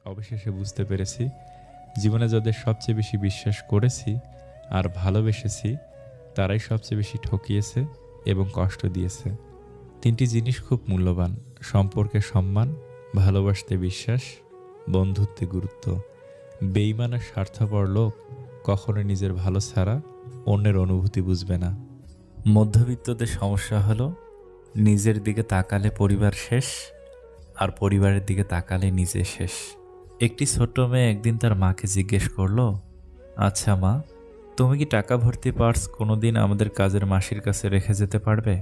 অবশেষে বুঝতে পেরেছি জীবনে যাদের সবচেয়ে বেশি বিশ্বাস করেছি আর ভালোবেসেছি তারাই সবচেয়ে বেশি ঠকিয়েছে এবং কষ্ট দিয়েছে। তিনটি জিনিস খুব মূল্যবান: সম্পর্কে সম্মান, ভালোবাসতে বিশ্বাস, বন্ধুত্বে গুরুত্ব। বেঈমান আর স্বার্থপর লোক কখনো নিজের ভালো ছাড়া অন্যের অনুভূতি বুঝবে না। মধ্যবিত্তদের সমস্যা হলো নিজের দিকে তাকালে পরিবার শেষ, আর পরিবারের দিকে তাকালে নিজে শেষ। একটি ছোট্ট মেয়ে একদিন তার মাকে জিজ্ঞেস করলো, আচ্ছা মা, তুমি কি টাকা ভর্তি পার্স কোনোদিন আমাদের কাজের মাসির কাছে রেখে যেতে পারবে?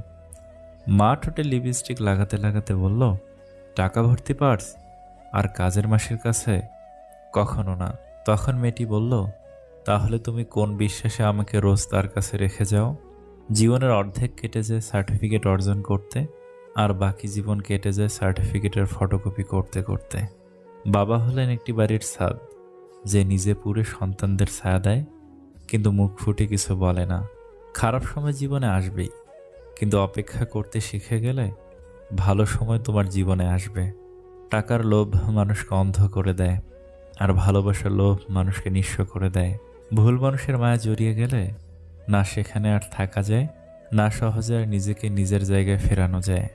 মা ঠোঁটে লিপস্টিক লাগাতে লাগাতে বলল, টাকা ভর্তি পার্স আর কাজের মাসির কাছে? কখনো না। তখন মেয়েটি বলল, তাহলে তুমি কোন বিশ্বাসে আমাকে রোজ তার কাছে রেখে যাও? জীবনের অর্ধেক কেটে যায় সার্টিফিকেট অর্জন করতে, আর বাকি জীবন কেটে যায় সার্টিফিকেটের ফটোকপি করতে করতে। বাবা হলেন একটি বাড়ির ছাদ, যে নিজে পুরে সন্তানদের ছায়া দেয় কিন্তু মুখ ফুটে কিছু বলে না। খারাপ সময় জীবনে আসবেই, কিন্তু অপেক্ষা করতে শিখে গেলে ভালো সময় তোমার জীবনে আসবে। টাকার লোভ মানুষকে অন্ধ করে দেয়, আর ভালোবাসার লোভ মানুষকে নিঃস্ব করে দেয়। ভুল মানুষের মায়া জড়িয়ে গেলে না সেখানে আর থাকা যায়, না সহজে আর নিজেকে নিজের জায়গায় ফেরানো যায়।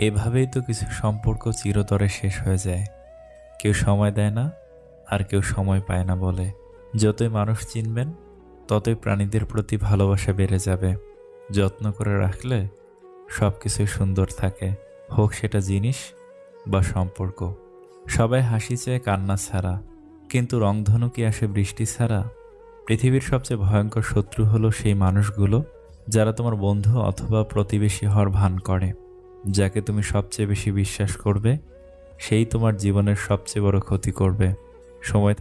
এভাবেই তো কিছু সম্পর্ক চিরতরে শেষ হয়ে যায়। কেউ সময় দেয় না, আর কেউ সময় পায় না বলে। যতই মানুষ চিনবেন ততই প্রাণীদের প্রতি ভালোবাসা বেড়ে যাবে। যত্ন করে রাখলে সব কিছুই সুন্দর থাকে, হোক সেটা জিনিস বা সম্পর্ক। সবাই হাসি চায় কান্না ছাড়া, কিন্তু রংধনু কি আসে বৃষ্টি ছাড়া? পৃথিবীর সবচেয়ে ভয়ঙ্কর শত্রু হলো সেই মানুষগুলো যারা তোমার বন্ধু অথবা প্রতিবেশী হওয়ার ভান করে। যাকে তুমি সবচেয়ে বেশি বিশ্বাস করবে সেই তোমার জীবনের সবচেয়ে বড় ক্ষতি করবে। সময়